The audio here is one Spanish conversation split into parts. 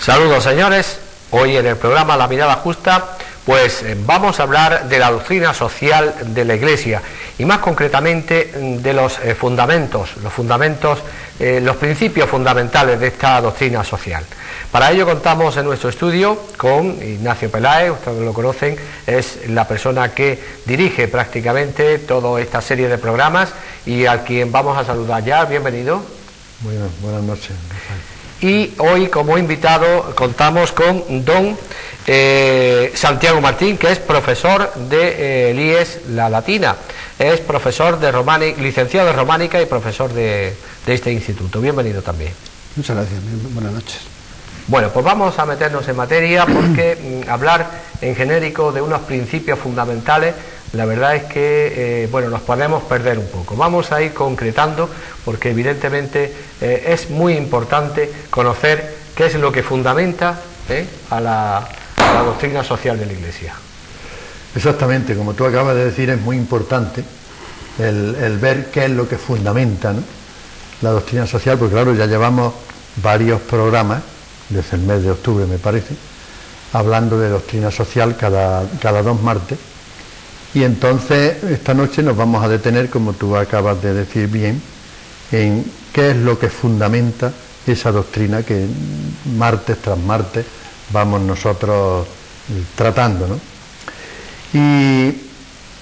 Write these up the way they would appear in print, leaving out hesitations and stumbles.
Saludos, señores. Hoy en el programa La Mirada Justa pues vamos a hablar de la doctrina social de la Iglesia y más concretamente de los fundamentos, los principios fundamentales de esta doctrina social. Para ello contamos en nuestro estudio con Ignacio Peláez. Ustedes lo conocen, es la persona que dirige prácticamente toda esta serie de programas y a quien vamos a saludar ya. Bienvenido. Muy bien, buenas noches, Rafael. Y hoy como invitado contamos con don Santiago Martín, que es profesor de IES La Latina, es profesor de románica, licenciado de románica y profesor de este instituto. Bienvenido también. Muchas gracias, buenas noches. Bueno, pues vamos a meternos en materia porque hablar en genérico de unos principios fundamentales, la verdad es que bueno, nos podemos perder un poco. Vamos a ir concretando porque evidentemente es muy importante conocer qué es lo que fundamenta a la doctrina social de la Iglesia. Exactamente, como tú acabas de decir, es muy importante el ver qué es lo que fundamenta, ¿no?, la doctrina social, porque claro, ya llevamos varios programas, desde el mes de octubre me parece, hablando de doctrina social cada 2 martes, y entonces esta noche nos vamos a detener, como tú acabas de decir bien, en qué es lo que fundamenta esa doctrina que martes tras martes vamos nosotros tratando, ¿no? Y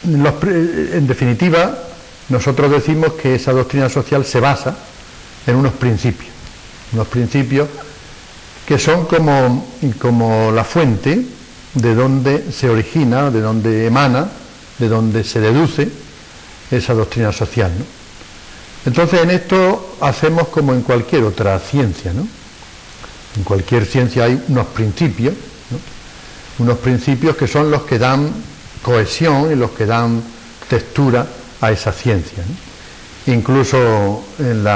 en definitiva nosotros decimos que esa doctrina social se basa en unos principios que son como la fuente de donde se origina, de donde emana, de donde se deduce esa doctrina social, ¿no? Entonces en esto hacemos como en cualquier otra ciencia, ¿no? En cualquier ciencia hay unos principios, ¿no?, unos principios que son los que dan cohesión y los que dan textura a esa ciencia, ¿no? Incluso en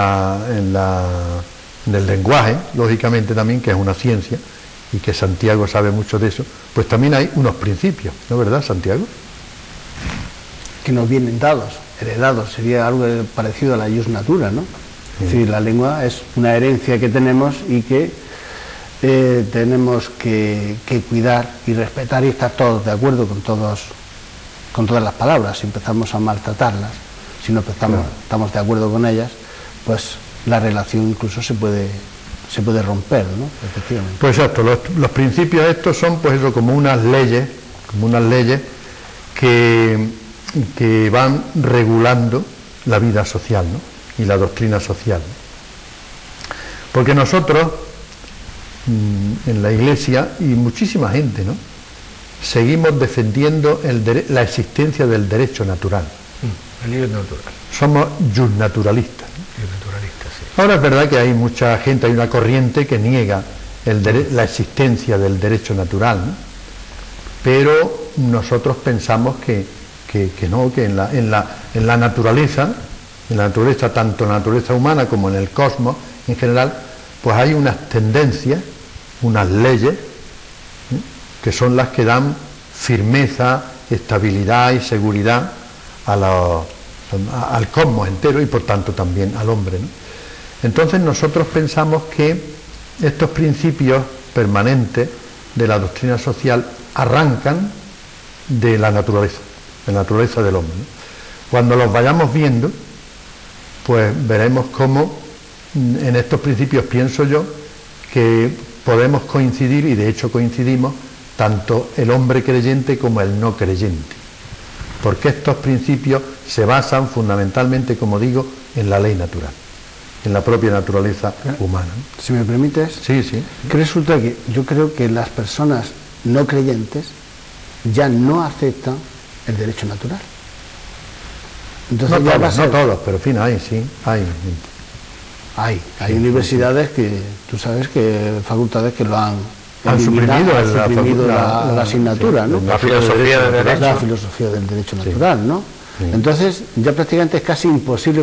el lenguaje, lógicamente también, que es una ciencia y que Santiago sabe mucho de eso, pues también hay unos principios, ¿no es verdad, Santiago? Que nos vienen dados, heredados, sería algo parecido a la ius natura, ¿no? Sí. Es decir, la lengua es una herencia que tenemos y que tenemos que cuidar y respetar y estar todos de acuerdo con todas las palabras. Si empezamos a maltratarlas, si no estamos de acuerdo con ellas, pues la relación incluso se puede romper, ¿no? Efectivamente. Pues exacto, los principios estos son pues eso, como unas leyes que van regulando la vida social, ¿no?, y la doctrina social, ¿no? Porque nosotros en la Iglesia y muchísima gente, ¿no?, seguimos defendiendo la existencia del derecho natural. El libre natural. Somos justnaturalistas, ¿no? Sí. Ahora es verdad que hay mucha gente, hay una corriente que niega la existencia del derecho natural, ¿no?, pero nosotros pensamos que no, que en la naturaleza, tanto en la naturaleza humana como en el cosmos en general, pues hay unas tendencias, unas leyes, ¿sí?, que son las que dan firmeza, estabilidad y seguridad al cosmos entero y por tanto también al hombre, ¿no? Entonces nosotros pensamos que estos principios permanentes de la doctrina social arrancan de la naturaleza del hombre, ¿no? Cuando los vayamos viendo, pues veremos cómo en estos principios, pienso yo, que podemos coincidir, y de hecho coincidimos, tanto el hombre creyente como el no creyente, porque estos principios se basan fundamentalmente, como digo, en la ley natural, en la propia naturaleza humana, ¿no? Si me permites, sí. Que resulta que yo creo que las personas no creyentes ya no aceptan el derecho natural. Entonces no todos, pero en fin, hay universidades que tú sabes que facultades que lo han suprimido la asignatura, ¿no? La filosofía del derecho. La filosofía del derecho natural, ¿no? Sí. Entonces ya prácticamente es casi imposible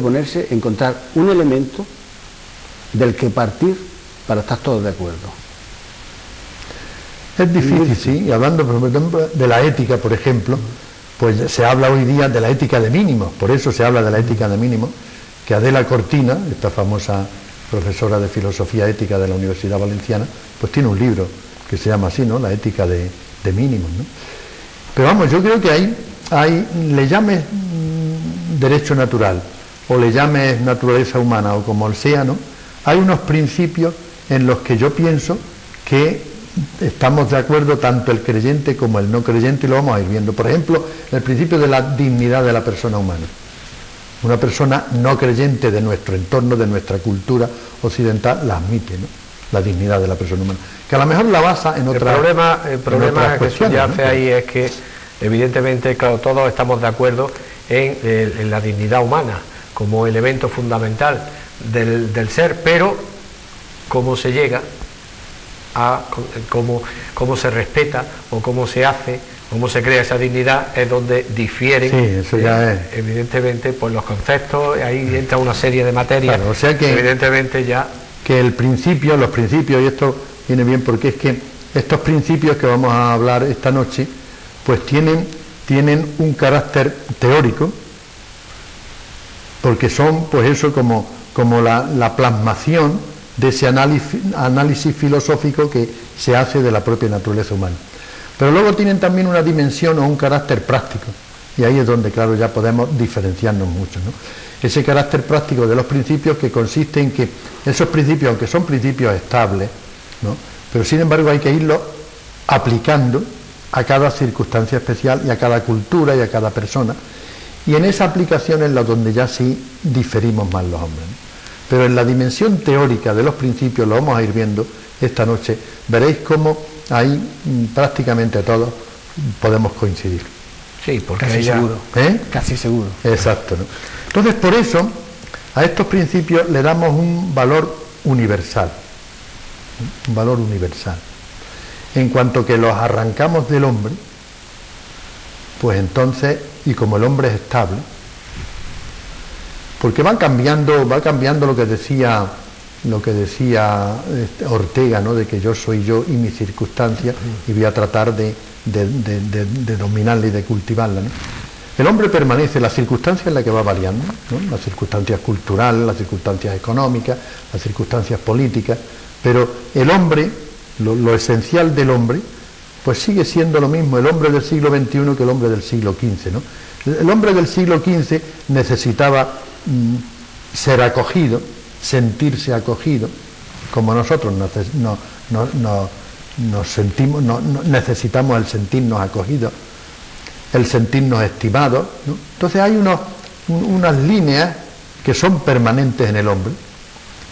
encontrar un elemento del que partir para estar todos de acuerdo. Es difícil, sí, y hablando por ejemplo de la ética, por ejemplo, pues se habla hoy día de la ética de mínimos, por eso se habla de la ética de mínimos, que Adela Cortina, esta famosa profesora de filosofía ética de la Universidad Valenciana, pues tiene un libro que se llama así, ¿no? La ética de mínimos, ¿no? Pero vamos, yo creo que hay le llames derecho natural o le llames naturaleza humana o como sea, ¿no? Hay unos principios en los que yo pienso que estamos de acuerdo tanto el creyente como el no creyente, y lo vamos a ir viendo. Por ejemplo, el principio de la dignidad de la persona humana. Una persona no creyente de nuestro entorno, de nuestra cultura occidental, la admite, ¿no? La dignidad de la persona humana. Que a lo mejor la basa en otras El problema que subyace, ¿no?, ahí es que, evidentemente, claro, todos estamos de acuerdo en la dignidad humana como elemento fundamental del ser, pero cómo se llega a cómo se respeta o cómo se hace, cómo se crea esa dignidad, es donde difieren, sí, eso ya es. Evidentemente, pues los conceptos, ahí entra una serie de materias, claro, o sea que, evidentemente ya... Que los principios, y esto viene bien porque es que estos principios que vamos a hablar esta noche, pues tienen un carácter teórico, porque son, pues eso, como la plasmación de ese análisis filosófico que se hace de la propia naturaleza humana. Pero luego tienen también una dimensión o un carácter práctico, y ahí es donde, claro, ya podemos diferenciarnos mucho, ¿no? Ese carácter práctico de los principios, que consiste en que esos principios, aunque son principios estables, ¿no?, pero sin embargo hay que irlos aplicando a cada circunstancia especial y a cada cultura y a cada persona, y en esa aplicación es la donde ya sí diferimos más los hombres, ¿no? Pero en la dimensión teórica de los principios, lo vamos a ir viendo esta noche, veréis cómo ahí prácticamente todos podemos coincidir. Sí, porque casi seguro. Casi seguro. Exacto, ¿no? Entonces, por eso, a estos principios le damos un valor universal. Un valor universal. En cuanto que los arrancamos del hombre, pues entonces, y como el hombre es estable, porque va cambiando lo que decía Ortega, ¿no?, de que yo soy yo y mi circunstancia, y voy a tratar de dominarla y de cultivarla, ¿no? El hombre permanece, la circunstancia en la que va variando, ¿no?, las circunstancias culturales, las circunstancias económicas, las circunstancias políticas, pero el hombre, lo esencial del hombre, pues sigue siendo lo mismo el hombre del siglo XXI que el hombre del siglo XV, ¿no? El hombre del siglo XV necesitaba ser acogido, sentirse acogido, como nosotros nos sentimos, necesitamos el sentirnos acogidos, el sentirnos estimados, ¿no? Entonces hay unas líneas que son permanentes en el hombre,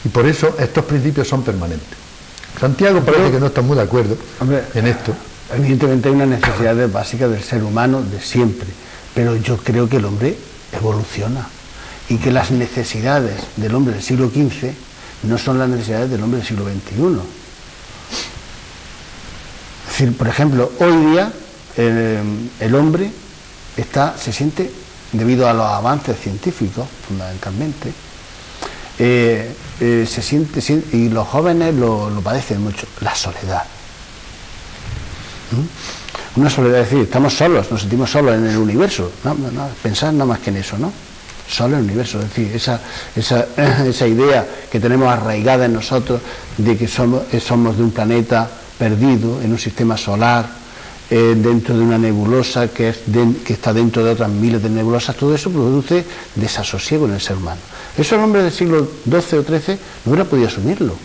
y por eso estos principios son permanentes. Santiago parece que no está muy de acuerdo en esto. Evidentemente hay una necesidad básica del ser humano de siempre, pero yo creo que el hombre evoluciona y que las necesidades del hombre del siglo XV no son las necesidades del hombre del siglo XXI. Es decir, por ejemplo, hoy día el hombre se siente, debido a los avances científicos fundamentalmente, se siente, y los jóvenes lo padecen mucho, la soledad. Una soledad, es decir, estamos solos, nos sentimos solos en el universo, no, pensar nada más que en eso, ¿no? Solo en el universo, es decir, esa idea que tenemos arraigada en nosotros de que somos de un planeta perdido, en un sistema solar, dentro de una nebulosa que está dentro de otras miles de nebulosas, todo eso produce desasosiego en el ser humano. Eso el hombre del siglo XII o XIII no hubiera podido asumirlo.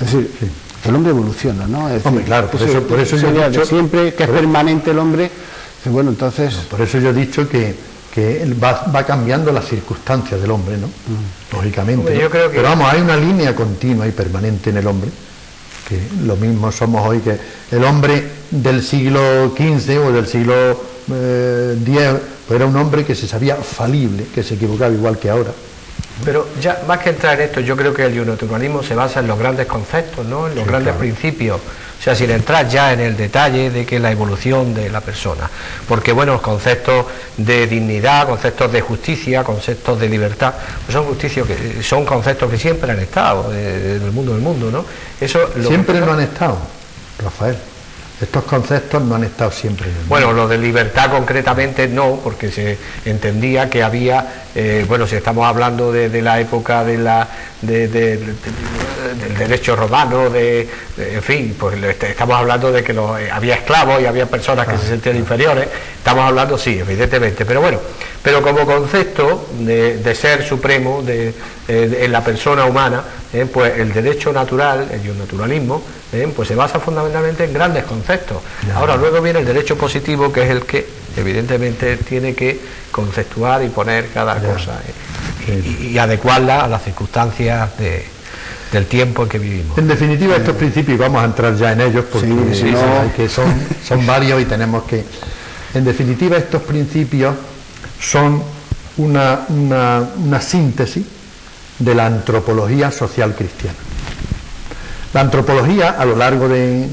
Es decir, sí, el hombre evoluciona, ¿no? Es decir, hombre, claro, por eso yo he dicho, siempre que es permanente el hombre, bueno, entonces... por eso yo he dicho que va cambiando las circunstancias del hombre, ¿no? Lógicamente. Hombre, ¿no? yo creo que... Pero vamos, hay una línea continua y permanente en el hombre, que lo mismo somos hoy que el hombre del siglo XV o del siglo X, pues era un hombre que se sabía falible, que se equivocaba igual que ahora. Pero ya más que entrar en esto, yo creo que el neonaturalismo se basa en los grandes conceptos, ¿no?, en los grandes principios, o sea, sin entrar ya en el detalle de que la evolución de la persona, porque bueno, los conceptos de dignidad, conceptos de justicia, conceptos de libertad, pues son conceptos que siempre han estado en el mundo del mundo, ¿no? Eso siempre no han estado, Rafael. Estos conceptos no han estado siempre en el mundo. Bueno, lo de libertad concretamente no, porque se entendía que había bueno, si estamos hablando de la época del derecho romano, en fin, pues estamos hablando de que había esclavos y había personas que se sentían inferiores, estamos hablando, sí, evidentemente, pero bueno, pero como concepto de ser supremo en la persona humana, pues el derecho natural, el naturalismo, pues se basa fundamentalmente en grandes conceptos. Ahora luego viene el derecho positivo, que es el que evidentemente tiene que conceptuar y poner cada cosa y adecuarla a las circunstancias del tiempo en que vivimos. En definitiva, estos principios, vamos a entrar ya en ellos porque que son varios y tenemos que... En definitiva, estos principios son una síntesis de la antropología social cristiana. La antropología, a lo largo de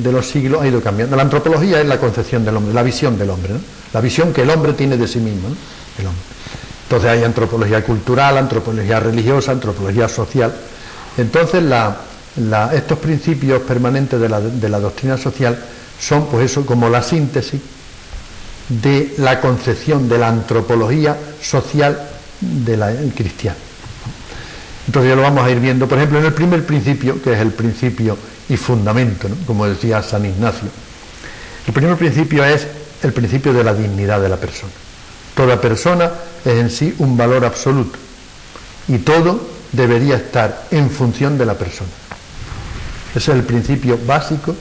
los siglos, ha ido cambiando. La antropología es la concepción del hombre, la visión del hombre, ¿no? La visión que el hombre tiene de sí mismo, ¿no? El hombre. Entonces hay antropología cultural, antropología religiosa, antropología social. Entonces estos principios permanentes de la doctrina social son, pues eso, como la síntesis de la concepción de la antropología social de la cristiana. Entonces ya lo vamos a ir viendo, por ejemplo, en el primer principio, que es el principio y fundamento, ¿no? Como decía San Ignacio. El primer principio es el principio de la dignidad de la persona. Toda persona es en sí un valor absoluto y todo debería estar en función de la persona. Ese es el principio básico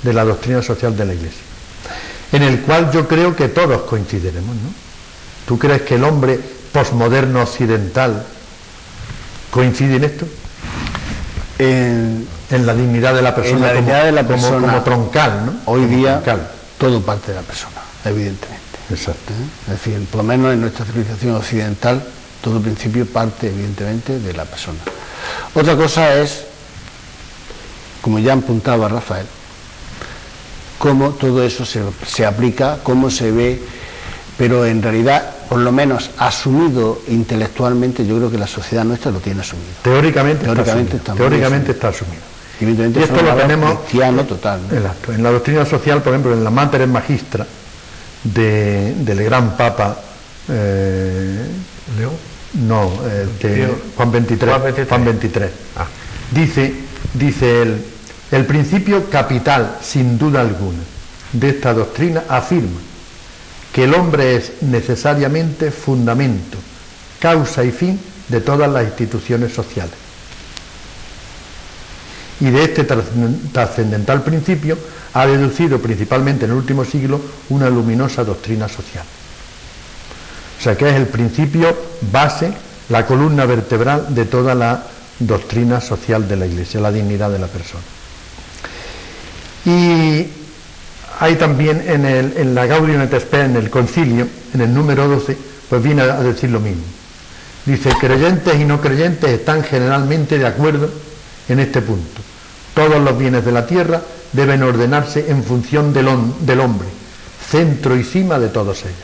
de la doctrina social de la Iglesia, en el cual yo creo que todos coincidiremos, ¿no? ¿Tú crees que el hombre posmoderno occidental coincide en esto? En la dignad de la persona, en la dignidad de la persona como troncal, ¿no? Hoy como día troncal. Todo parte de la persona, evidentemente. Exacto. Es decir, por lo menos en nuestra civilización occidental, todo principio parte evidentemente de la persona. Otra cosa es, como ya apuntaba Rafael, cómo todo eso se aplica, cómo se ve, pero en realidad, por lo menos asumido intelectualmente, yo creo que la sociedad nuestra lo tiene asumido. Teóricamente está asumido. Evidentemente, y esto lo tenemos cristiano total, ¿no? Exacto. En la doctrina social, por ejemplo, en la Mater Magistra del gran Papa ¿Leo? No, Juan XXIII. Dice él, el principio capital, sin duda alguna, de esta doctrina afirma que el hombre es necesariamente fundamento, causa y fin de todas las instituciones sociales. Y de este trascendental principio ha deducido principalmente en el último siglo una luminosa doctrina social. O sea que es el principio base, la columna vertebral de toda la doctrina social de la Iglesia, la dignidad de la persona. Y hay también en la Gaudium et Spes, en el concilio, en el número 12, pues viene a decir lo mismo. Dice, creyentes y no creyentes están generalmente de acuerdo en este punto. Todos los bienes de la tierra deben ordenarse en función del hombre, centro y cima de todos ellos.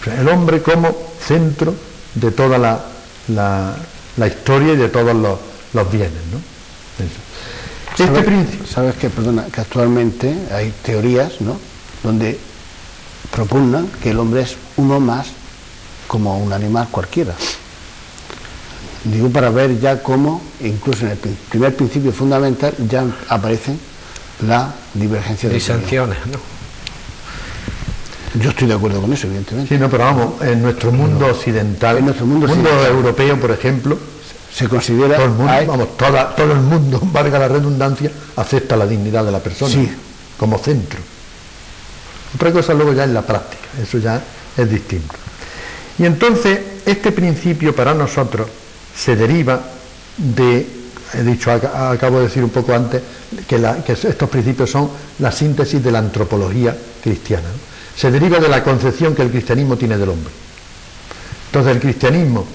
O sea, el hombre como centro de toda la historia y de todos los bienes, ¿no? ¿Sabes que, perdona, que actualmente hay teorías, ¿no?, donde propugnan que el hombre es uno más como un animal cualquiera? Digo, para ver ya cómo, incluso en el primer principio fundamental, ya aparecen la divergencia de disensiones, ¿no? Yo estoy de acuerdo con eso, evidentemente. Sí, no, pero vamos, en nuestro mundo occidental, en nuestro mundo europeo, por ejemplo, se considera todo el mundo, todo el mundo, valga la redundancia, acepta la dignidad de la persona, sí, como centro. Otra cosa luego ya es la práctica, eso ya es distinto. Y entonces este principio para nosotros se deriva de, acabo de decir un poco antes, que estos principios son la síntesis de la antropología cristiana, ¿no? Se deriva de la concepción que el cristianismo tiene del hombre. Entonces el cristianismo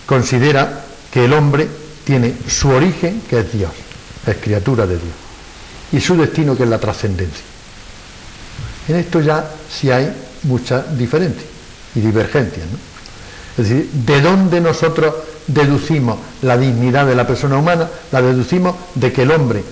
considera que el hombre tiene su origen, que es Dios, es criatura de Dios, y su destino, que es la trascendencia. En esto ya sí hay muchas diferencias y divergencias, ¿no? Es decir, ¿de dónde nosotros deducimos la dignidad de la persona humana? La deducimos de que el hombre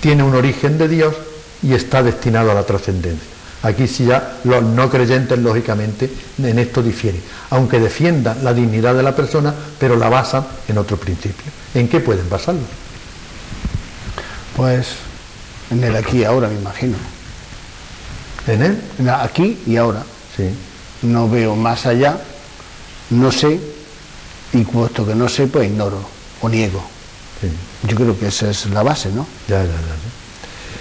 tiene un origen de Dios y está destinado a la trascendencia. Aquí sí ya los no creyentes, lógicamente, en esto difieren, aunque defiendan la dignidad de la persona, pero la basan en otro principio. ¿En qué pueden basarlo? Pues en el aquí y ahora, me imagino. ¿En él? En el aquí y ahora. Sí. No veo más allá, no sé, y puesto que no sé, pues ignoro o niego. Sí. Yo creo que esa es la base, ¿no? Ya.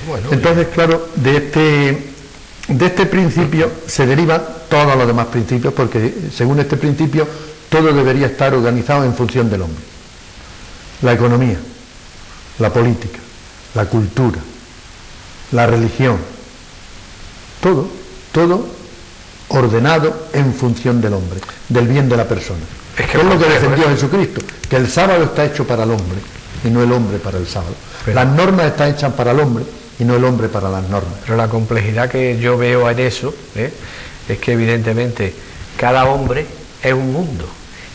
Bueno, entonces, claro, de este principio se derivan todos los demás principios, porque según este principio todo debería estar organizado en función del hombre. La economía, la política, la cultura, la religión, todo ordenado en función del hombre, del bien de la persona. Es lo que defendió Jesucristo, que el sábado está hecho para el hombre y no el hombre para el sábado. Las normas están hechas para el hombre y no el hombre para las normas. Pero la complejidad que yo veo en eso es que evidentemente cada hombre es un mundo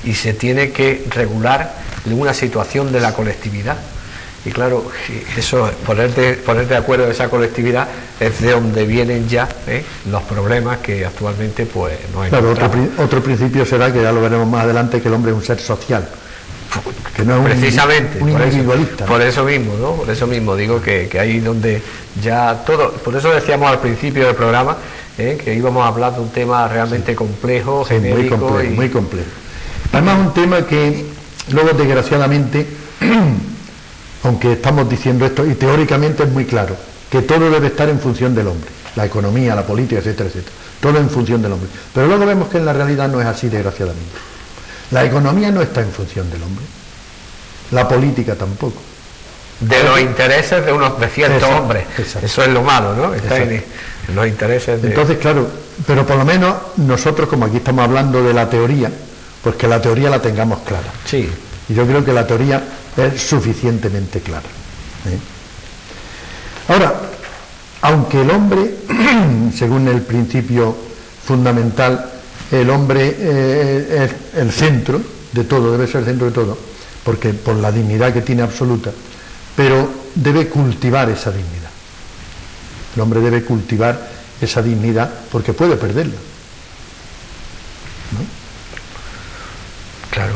y se tiene que regular en una situación de la colectividad. Y claro, eso, ponerte de acuerdo en esa colectividad es de donde vienen ya los problemas que actualmente pues no encontramos. Claro, otro principio será, que ya lo veremos más adelante, que el hombre es un ser social, que no es precisamente un individualista. Por eso mismo, ¿no? Por eso mismo digo que ahí donde ya todo, por eso decíamos al principio del programa que íbamos a hablar de un tema realmente complejo, genérico, muy complejo. Además, un tema que luego, desgraciadamente, aunque estamos diciendo esto, y teóricamente es muy claro, que todo debe estar en función del hombre, la economía, la política, etcétera, todo en función del hombre. Pero luego vemos que en la realidad no es así, desgraciadamente. La economía no está en función del hombre, la política tampoco. De los intereses de ciertos hombres. Exacto. Eso es lo malo, ¿no? Está en los intereses de... Entonces, claro, pero por lo menos nosotros, como aquí estamos hablando de la teoría, pues que la teoría la tengamos clara. Sí. Y yo creo que la teoría es suficientemente clara. Ahora, aunque el hombre, según el principio fundamental, el hombre es el centro de todo, debe ser el centro de todo, porque por la dignidad que tiene absoluta, pero debe cultivar esa dignidad. El hombre debe cultivar esa dignidad porque puede perderla, ¿no? Claro.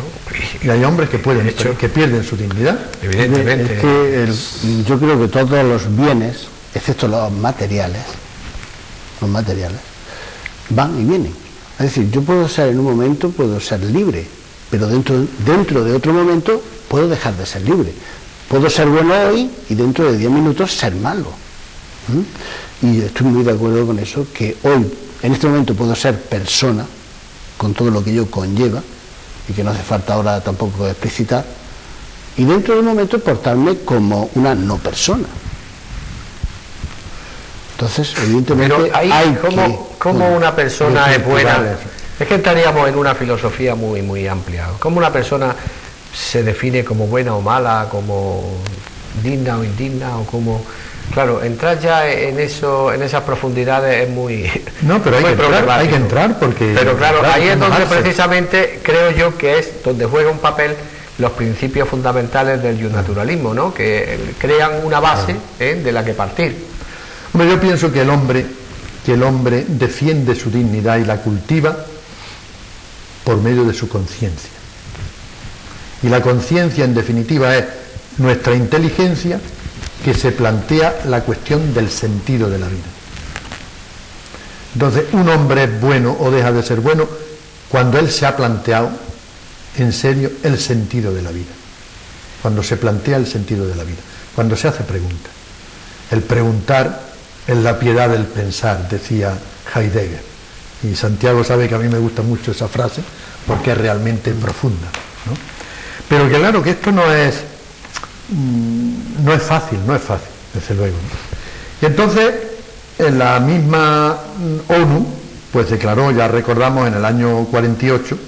Y hay hombres que pueden, que pierden su dignidad. Evidentemente. Es que yo creo que todos los bienes, excepto los materiales, van y vienen. Es decir, yo puedo ser en un momento, puedo ser libre, pero dentro de otro momento puedo dejar de ser libre. Puedo ser bueno hoy y dentro de 10 minutos ser malo. Y estoy muy de acuerdo con eso, que hoy, en este momento, puedo ser persona, con todo lo que ello conlleva, y que no hace falta ahora tampoco explicitar, y dentro de un momento portarme como una no persona. Entonces, evidentemente, pero ahí, hay ¿cómo una persona es buena? Es que estaríamos en una filosofía muy, muy amplia. ¿Cómo una persona se define como buena o mala, como digna o indigna, o como... Claro, entrar ya en eso, en esas profundidades es muy... No, pero hay que entrar porque... Pero claro, ahí es donde precisamente creo yo que es donde juega un papel los principios fundamentales del naturalismo, ¿no? Que crean una base de la que partir. Hombre, yo pienso que el hombre defiende su dignidad y la cultiva por medio de su conciencia. Y la conciencia, en definitiva, es nuestra inteligencia que se plantea la cuestión del sentido de la vida. Entonces, un hombre es bueno o deja de ser bueno cuando él se ha planteado en serio el sentido de la vida. Cuando se plantea el sentido de la vida, cuando se hace preguntas. El preguntar es la piedad del pensar, decía Heidegger. Y Santiago sabe que a mí me gusta mucho esa frase porque es realmente profunda, ¿no? Pero que claro que esto no es fácil, desde luego, ¿no? Y entonces, en la misma ONU, pues declaró, ya recordamos, en el año 48,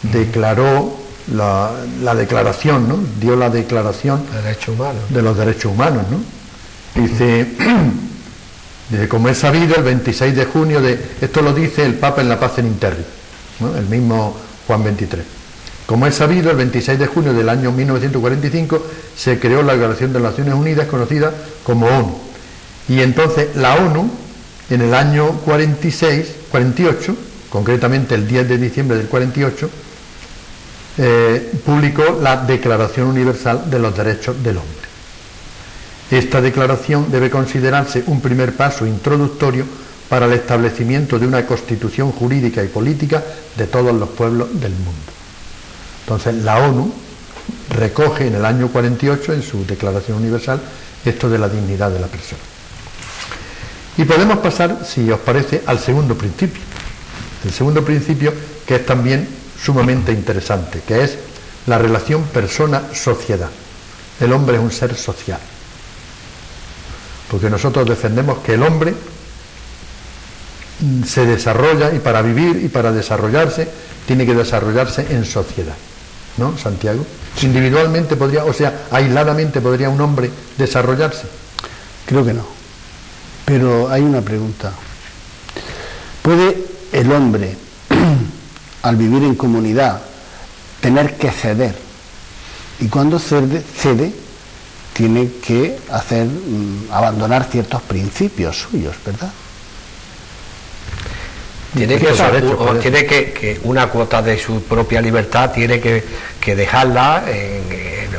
declaró la declaración, ¿no? Dio la declaración de los derechos humanos, ¿no? Dice, como es sabido, el 26 de junio, esto lo dice el Papa en la Paz en Interri, ¿no? El mismo Juan XXIII. Como es sabido, el 26 de junio del año 1945 se creó la Declaración de las Naciones Unidas, conocida como ONU. Y entonces la ONU en el año 48, concretamente el 10 de diciembre del 48, publicó la Declaración Universal de los Derechos del Hombre. Esta declaración debe considerarse un primer paso introductorio para el establecimiento de una constitución jurídica y política de todos los pueblos del mundo. Entonces la ONU recoge en el año 48, en su Declaración Universal, esto de la dignidad de la persona. Y podemos pasar, si os parece, al segundo principio. El segundo principio, que es también sumamente interesante, que es la relación persona-sociedad. El hombre es un ser social. Porque nosotros defendemos que el hombre se desarrolla, y para vivir y para desarrollarse tiene que desarrollarse en sociedad, ¿no, Santiago? Individualmente podría, o sea, aisladamente podría un hombre desarrollarse. Creo que no, pero hay una pregunta. ¿Puede el hombre al vivir en comunidad tener que ceder? Y cuando cede tiene que abandonar ciertos principios suyos, ¿verdad? Tiene que una cuota de su propia libertad tiene que dejarla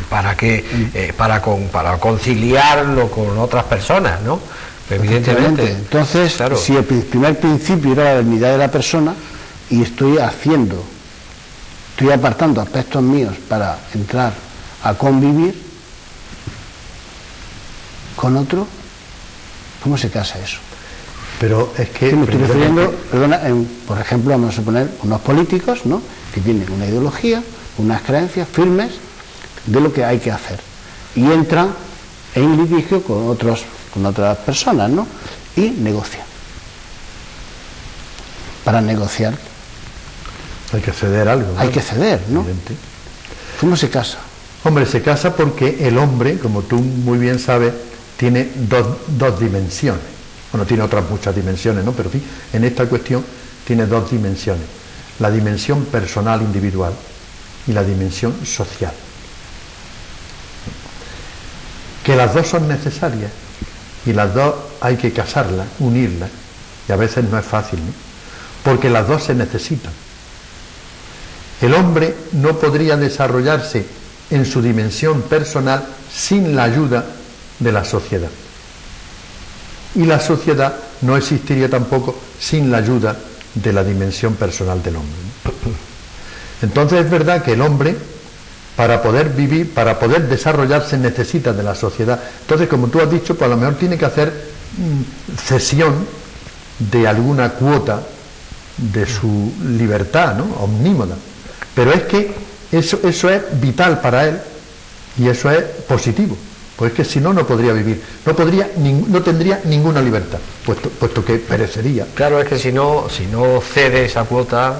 para conciliarlo con otras personas, ¿no? Evidentemente. Entonces, claro. Si el primer principio era la dignidad de la persona y estoy apartando aspectos míos para entrar a convivir con otro, ¿cómo se casa eso? Pero es que... Sí, me estoy refiriendo, por ejemplo, vamos a suponer unos políticos, ¿no?, que tienen una ideología, unas creencias firmes de lo que hay que hacer, y entran en litigio con otras personas, ¿no?, y negocian. Para negociar hay que ceder algo, ¿no? Hay que ceder, ¿no? Evidente. ¿Cómo se casa? Hombre, se casa porque el hombre, como tú muy bien sabes, tiene dos dimensiones. Bueno, tiene otras muchas dimensiones, ¿no? Pero en fin, en esta cuestión tiene dos dimensiones. La dimensión personal individual y la dimensión social. Que las dos son necesarias y las dos hay que casarlas, unirlas, y a veces no es fácil, ¿no? Porque las dos se necesitan. El hombre no podría desarrollarse en su dimensión personal sin la ayuda de la sociedad. Y la sociedad no existiría tampoco sin la ayuda de la dimensión personal del hombre, ¿no? Entonces es verdad que el hombre, para poder vivir, para poder desarrollarse, necesita de la sociedad. Entonces, como tú has dicho, pues a lo mejor tiene que hacer cesión de alguna cuota de su libertad, ¿no?, omnímoda. Pero es que eso es vital para él y eso es positivo. Pues es que si no, no podría vivir, no tendría ninguna libertad, puesto que perecería. Claro, es que si no cede esa cuota,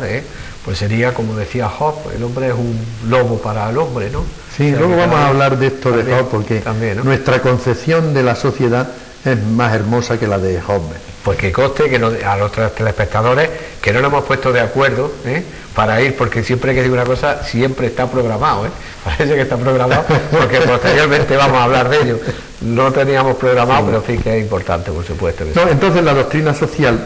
pues sería, como decía Job, el hombre es un lobo para el hombre, ¿no? Sí, o sea, luego vamos a hablar de esto también, de Job, porque también, ¿no?, nuestra concepción de la sociedad es más hermosa que la de Job. Pues que conste que a los telespectadores que no nos hemos puesto de acuerdo para ir, porque siempre que digo una cosa siempre está programado, parece que está programado, porque posteriormente vamos a hablar de ello. No teníamos programado, sí, pero sí que es importante, por supuesto. No, entonces la doctrina social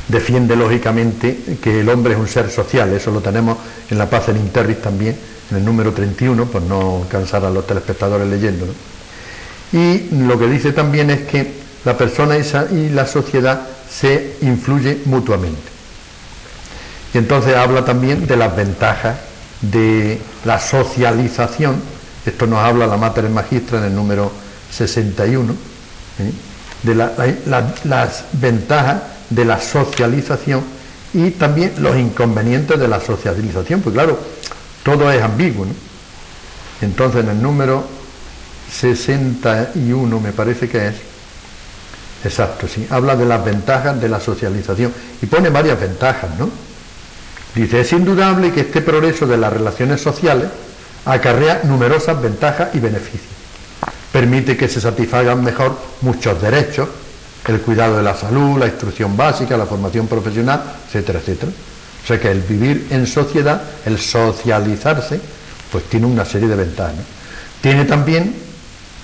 defiende lógicamente que el hombre es un ser social. Eso lo tenemos en La Paz en Interris también, en el número 31, por no cansar a los telespectadores leyéndolo. Y lo que dice también es que la persona y la sociedad se influyen mutuamente. Y entonces habla también de las ventajas de la socialización. Esto nos habla la Mater Magistra en el número 61, de las ventajas de la socialización y también los inconvenientes de la socialización, pues claro, todo es ambiguo, ¿no? Entonces en el número 61 me parece que es, exacto, sí, habla de las ventajas de la socialización y pone varias ventajas, ¿no? Dice, es indudable que este progreso de las relaciones sociales acarrea numerosas ventajas y beneficios. Permite que se satisfagan mejor muchos derechos, el cuidado de la salud, la instrucción básica, la formación profesional, etcétera, etcétera. O sea que el vivir en sociedad, el socializarse, pues tiene una serie de ventajas, ¿no? Tiene también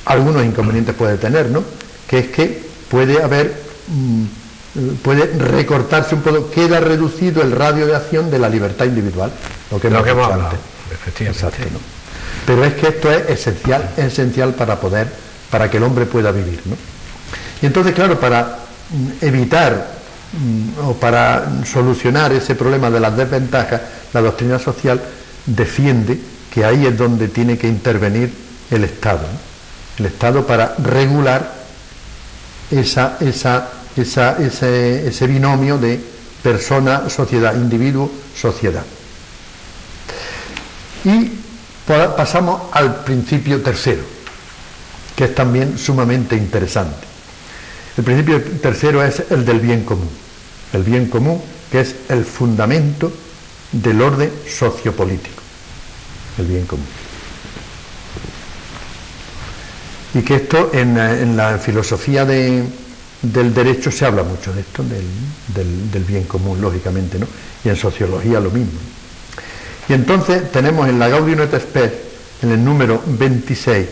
algunos inconvenientes, puede tener, ¿no?, que es que puede haber puede recortarse un poco, queda reducido el radio de acción de la libertad individual, lo que hemos dicho antes. Efectivamente. Exacto, ¿no? Pero es que esto es esencial para que el hombre pueda vivir, ¿no? Y entonces, claro, para evitar o para solucionar ese problema de las desventajas, la doctrina social defiende que ahí es donde tiene que intervenir el Estado, ¿no? El Estado para regular ese binomio de persona, sociedad, individuo, sociedad. Y pasamos al principio tercero, que es también sumamente interesante. El principio tercero es el del bien común. El bien común, que es el fundamento del orden sociopolítico. El bien común. Y que esto en la filosofía del derecho se habla mucho de esto, del bien común, lógicamente, ¿no? Y en sociología lo mismo. Y entonces tenemos en la Gaudium et Spes, en el número 26,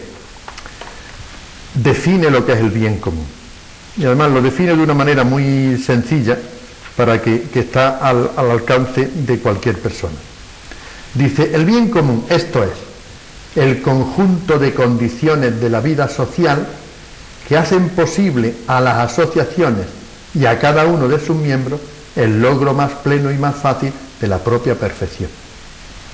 define lo que es el bien común. Y además lo define de una manera muy sencilla para que está al alcance de cualquier persona. Dice, el bien común, esto es, el conjunto de condiciones de la vida social que hacen posible a las asociaciones y a cada uno de sus miembros el logro más pleno y más fácil de la propia perfección.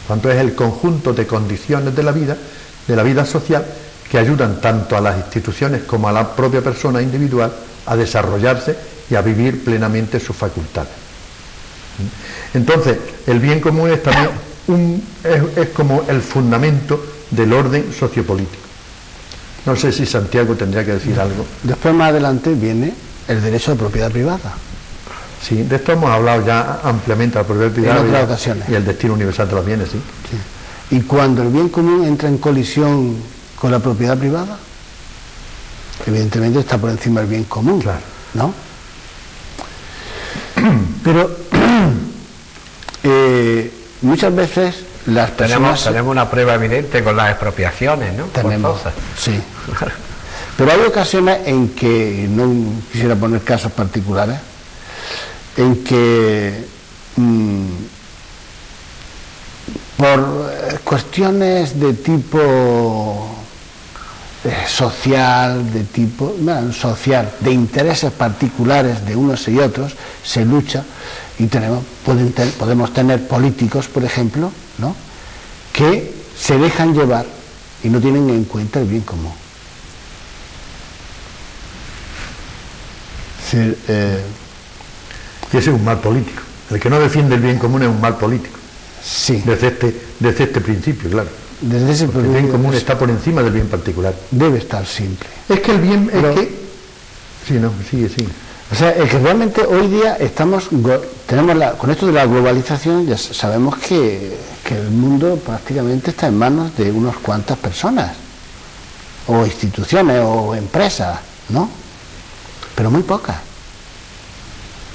Cuanto es el conjunto de condiciones de la vida social, que ayudan tanto a las instituciones como a la propia persona individual a desarrollarse y a vivir plenamente sus facultades. Entonces, el bien común es también es como el fundamento del orden sociopolítico. No sé si Santiago tendría que decir algo. Después, más adelante, viene el derecho de propiedad privada. Sí, de esto hemos hablado ya ampliamente, la propiedad privada en otras ocasiones. Y el destino universal de los bienes, sí. Sí. Y cuando el bien común entra en colisión con la propiedad privada, evidentemente está por encima del bien común, claro, ¿no? Pero muchas veces las personas... Tenemos una prueba evidente con las expropiaciones, ¿no? Tenemos, sí. Pero hay ocasiones en que, no quisiera poner casos particulares, en que por cuestiones de tipo social, de intereses particulares de unos y otros, se lucha y podemos tener políticos, por ejemplo, ¿no?, que se dejan llevar y no tienen en cuenta el bien común. Y ese es un mal político. El que no defiende el bien común es un mal político. Sí. Desde este principio, claro. Desde ese el bien común está por encima del bien particular. Debe estar siempre. Es que el bien... Sí, no, sigue. O sea, es que realmente hoy día con esto de la globalización ya sabemos que el mundo prácticamente está en manos de unas cuantas personas, o instituciones, o empresas, ¿no? Pero muy pocas.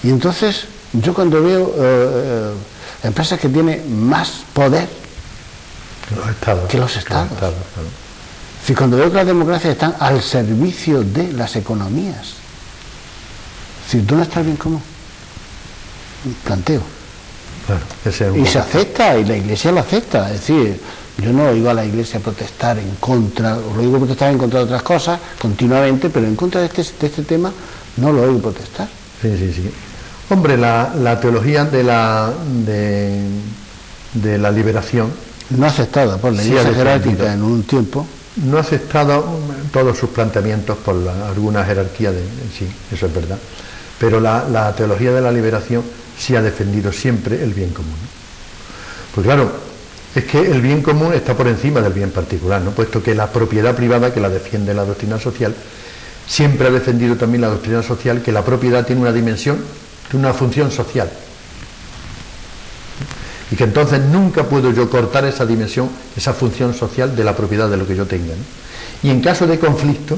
Y entonces, yo cuando veo empresas que tienen más poder que los estados, claro. Si cuando veo que las democracias están al servicio de las economías, si ¿dónde está el bien común? Planteo. Claro, y se acepta, y la Iglesia lo acepta. Es decir, yo no iba a la Iglesia a protestar en contra, lo oigo protestar en contra de otras cosas continuamente, pero en contra de este tema no lo oigo protestar. Sí. Hombre, la teología de la liberación, no aceptada por la Iglesia jerárquica en un tiempo, no ha aceptado todos sus planteamientos por alguna jerarquía sí, eso es verdad, pero la teología de la liberación sí ha defendido siempre el bien común, ¿no? Pues claro, es que el bien común está por encima del bien particular, ¿no? Puesto que la propiedad privada, que la defiende la doctrina social, siempre ha defendido también la doctrina social que la propiedad tiene una dimensión, tiene una función social, y que entonces nunca puedo yo cortar esa dimensión, esa función social de la propiedad de lo que yo tenga, ¿no? Y en caso de conflicto,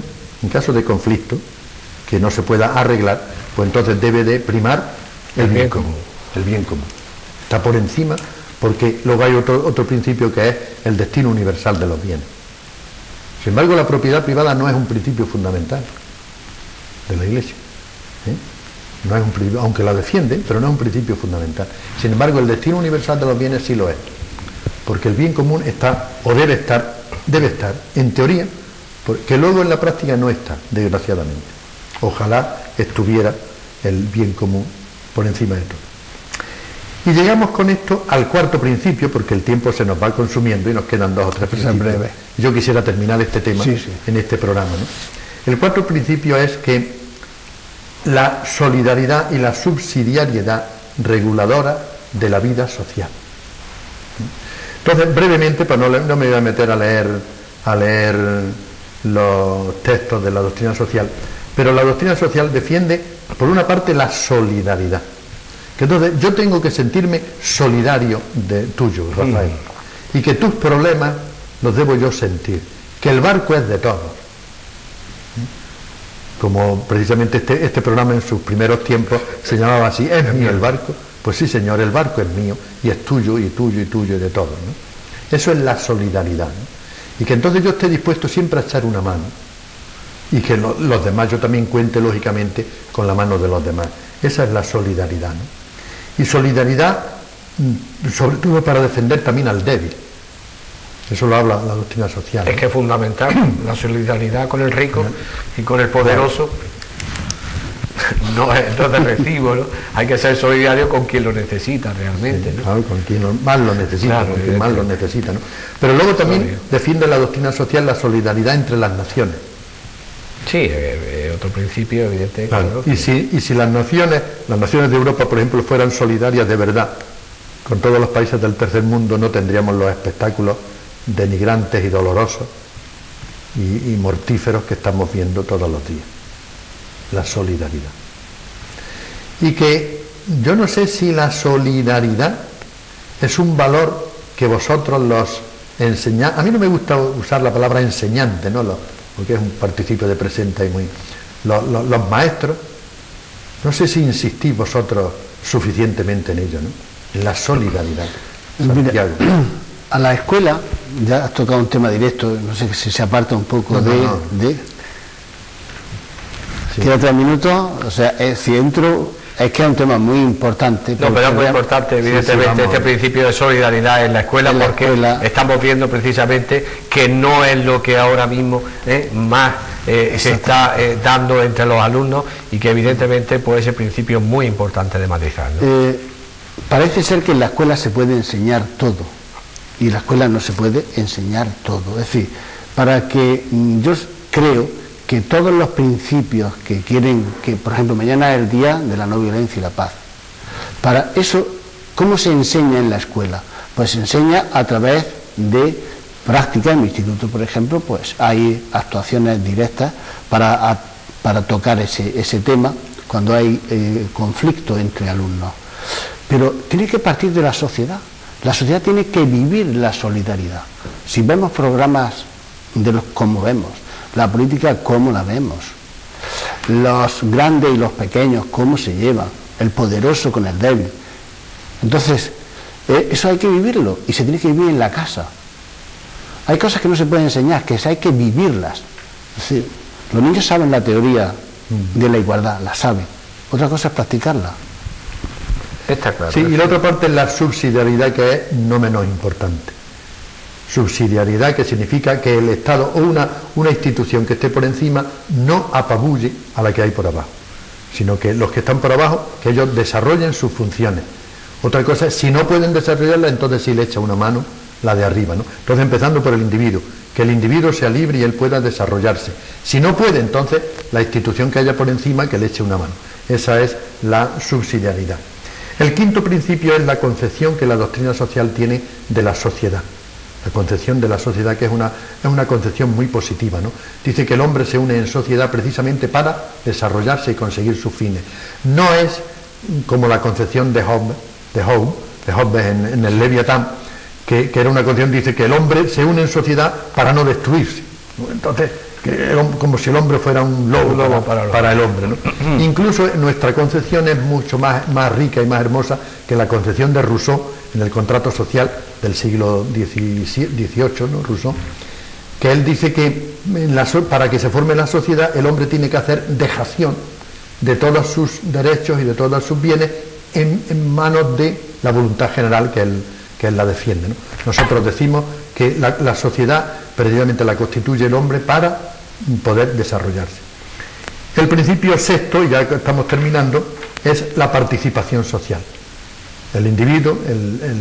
que no se pueda arreglar, pues entonces debe de primar el bien común. El bien común está por encima, porque luego hay otro principio que es el destino universal de los bienes. Sin embargo, la propiedad privada no es un principio fundamental de la Iglesia, ¿eh? No es un principio, aunque la defienden, pero no es un principio fundamental. Sin embargo, el destino universal de los bienes sí lo es, porque el bien común está, o debe estar, en teoría, porque luego en la práctica no está, desgraciadamente. Ojalá estuviera el bien común por encima de todo. Y llegamos con esto al cuarto principio, porque el tiempo se nos va consumiendo y nos quedan 2 o 3 principios. Breve. Yo quisiera terminar este tema en este programa, ¿no? El cuarto principio es que la solidaridad y la subsidiariedad reguladora de la vida social. Entonces, brevemente, pues no me voy a meter a leer los textos de la doctrina social, pero la doctrina social defiende, por una parte, la solidaridad. Que entonces yo tengo que sentirme solidario tuyo, Rafael, y que tus problemas los debo yo sentir, que el barco es de todos. Como precisamente este programa en sus primeros tiempos se llamaba así, ¿es mío el barco? Pues sí, señor, el barco es mío y es tuyo y tuyo y tuyo y de todos, ¿no? Eso es la solidaridad, ¿no? Y que entonces yo esté dispuesto siempre a echar una mano y que los demás, yo también cuente lógicamente con la mano de los demás. Esa es la solidaridad, ¿no? Y solidaridad sobre todo para defender también al débil. Eso lo habla la doctrina social. Es que es fundamental la solidaridad con el rico y con el poderoso. No es de recibo, ¿no? Hay que ser solidario con quien lo necesita realmente, ¿no? Claro, con quien más lo necesita, claro, con quien más lo necesita, ¿no? Pero luego también defiende la doctrina social la solidaridad entre las naciones. Sí, otro principio evidente. Claro. Y si las naciones de Europa, por ejemplo, fueran solidarias de verdad con todos los países del tercer mundo, no tendríamos los espectáculos denigrantes y dolorosos y mortíferos que estamos viendo todos los días. La solidaridad. Y que yo no sé si la solidaridad es un valor que vosotros los enseñáis. A mí no me gusta usar la palabra enseñante, ¿no? Porque es un participio de presente y muy... Los maestros, no sé si insistís vosotros suficientemente en ello, ¿no? En la solidaridad. Santiago. Mira, a la escuela, ya has tocado un tema directo, no sé si se aparta un poco de Sí. Queda 3 minutos, o sea, si entro, es que es un tema muy importante. No, pero es muy importante, evidentemente, este principio de solidaridad en la escuela, porque estamos viendo precisamente que no es lo que ahora mismo más se está dando entre los alumnos y que evidentemente pues ese principio es muy importante de matizar, ¿no? Parece ser que en la escuela se puede enseñar todo y en la escuela no se puede enseñar todo. Es decir, para que yo creo que todos los principios que quieren, que por ejemplo mañana es el día de la no violencia y la paz, para eso, ¿cómo se enseña en la escuela? Pues se enseña a través de prácticas. En mi instituto, por ejemplo, pues hay actuaciones directas para tocar ese tema cuando hay conflicto entre alumnos. Pero tiene que partir de la sociedad. La sociedad tiene que vivir la solidaridad. Si vemos programas de los como vemos, la política cómo la vemos, los grandes y los pequeños cómo se llevan, el poderoso con el débil. Entonces, eso hay que vivirlo y se tiene que vivir en la casa. Hay cosas que no se pueden enseñar, que hay que vivirlas. Es decir, los niños saben la teoría de la igualdad, la saben. Otra cosa es practicarla. Está claro. Sí, y la otra parte es la subsidiariedad, que es no menos importante. Subsidiariedad, que significa que el Estado o una institución que esté por encima no apabulle a la que hay por abajo, sino que los que están por abajo, que ellos desarrollen sus funciones. Otra cosa es, si no pueden desarrollarla, entonces sí le echa una mano la de arriba, ¿no? Entonces, empezando por el individuo, que el individuo sea libre y él pueda desarrollarse. Si no puede, entonces la institución que haya por encima que le eche una mano. Esa es la subsidiariedad. El quinto principio es la concepción que la doctrina social tiene de la sociedad. La concepción de la sociedad, que es una concepción muy positiva, ¿no? Dice que el hombre se une en sociedad precisamente para desarrollarse y conseguir sus fines. No es como la concepción de Hobbes en el Leviatán, que era una concepción, dice que el hombre se une en sociedad para no destruirse, ¿no? Entonces, como si el hombre fuera un lobo para el hombre, ¿no? Incluso nuestra concepción es mucho más rica y más hermosa que la concepción de Rousseau en el contrato social del siglo XVIII, ¿no? Rousseau, que él dice que para que se forme la sociedad el hombre tiene que hacer dejación de todos sus derechos y de todos sus bienes en manos de la voluntad general que él la defiende, ¿no? Nosotros decimos que la sociedad precisamente la constituye el hombre para poder desarrollarse. El principio sexto, y ya estamos terminando, es la participación social. El individuo,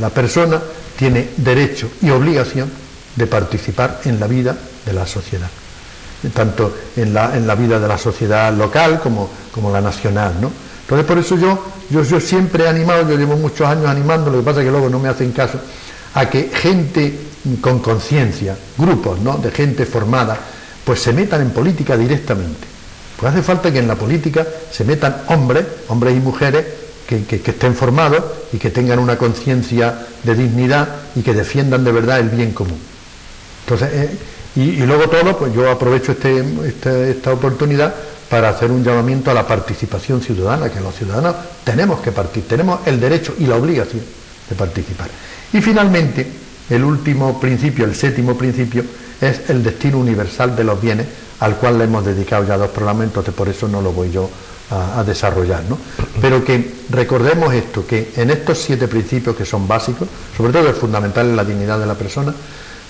la persona, tiene derecho y obligación de participar en la vida de la sociedad, tanto en la vida de la sociedad local como la nacional, ¿no? Entonces, por eso yo siempre he animado, yo llevo muchos años animando, lo que pasa es que luego no me hacen caso, a que gente con conciencia, grupos, ¿no?, de gente formada, pues se metan en política directamente. Pues hace falta que en la política se metan hombres y mujeres que estén formados y que tengan una conciencia de dignidad y que defiendan de verdad el bien común. Entonces, y luego todo, pues yo aprovecho esta oportunidad para hacer un llamamiento a la participación ciudadana, que los ciudadanos tenemos que participar, tenemos el derecho y la obligación de participar. Y finalmente, el último principio, el séptimo principio, es el destino universal de los bienes, al cual le hemos dedicado ya 2 programas, entonces por eso no lo voy yo a desarrollar, ¿no? Pero que recordemos esto, que en estos 7 principios que son básicos, sobre todo es fundamental en la dignidad de la persona,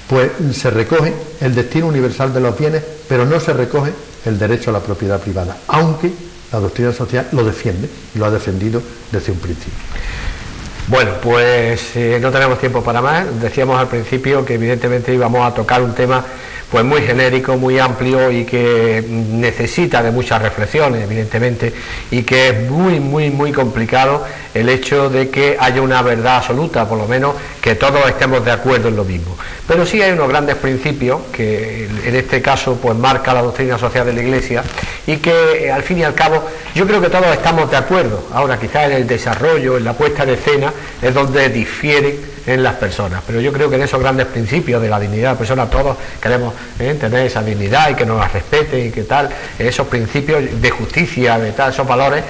pues se recoge el destino universal de los bienes, pero no se recoge el derecho a la propiedad privada, aunque la doctrina social lo defiende y lo ha defendido desde un principio. Bueno, pues no tenemos tiempo para más. Decíamos al principio que evidentemente íbamos a tocar un tema pues muy genérico, muy amplio y que necesita de muchas reflexiones, evidentemente, y que es muy complicado el hecho de que haya una verdad absoluta, por lo menos que todos estemos de acuerdo en lo mismo. Pero sí hay unos grandes principios que en este caso pues marca la doctrina social de la Iglesia y que al fin y al cabo yo creo que todos estamos de acuerdo. Ahora quizás en el desarrollo, en la puesta de escena es donde difieren en las personas, pero yo creo que en esos grandes principios de la dignidad de la persona todos queremos tener esa dignidad y que nos la respeten y que tal, esos principios de justicia, de tal, esos valores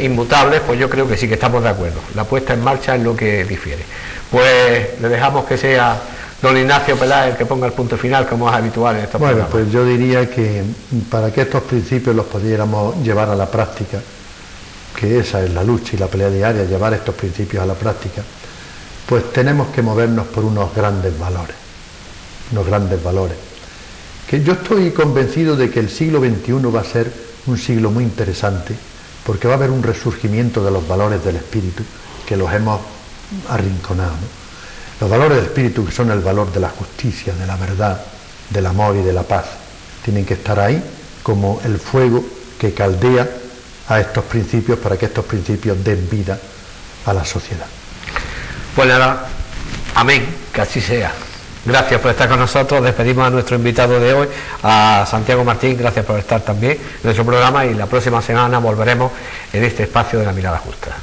inmutables, pues yo creo que sí que estamos de acuerdo. La puesta en marcha es lo que difiere. Pues le dejamos que sea don Ignacio Peláez el que ponga el punto final, como es habitual en estos programas. Pues yo diría que para que estos principios los pudiéramos llevar a la práctica, que esa es la lucha y la pelea diaria, llevar estos principios a la práctica, pues tenemos que movernos por unos grandes valores, que yo estoy convencido de que el siglo XXI va a ser un siglo muy interesante, porque va a haber un resurgimiento de los valores del espíritu, que los hemos arrinconado, ¿no? Los valores del espíritu, que son el valor de la justicia, de la verdad, del amor y de la paz, tienen que estar ahí como el fuego que caldea a estos principios para que estos principios den vida a la sociedad. Pues nada, amén, que así sea. Gracias por estar con nosotros. Despedimos a nuestro invitado de hoy, a Santiago Martín. Gracias por estar también en nuestro programa y la próxima semana volveremos en este espacio de la mirada justa.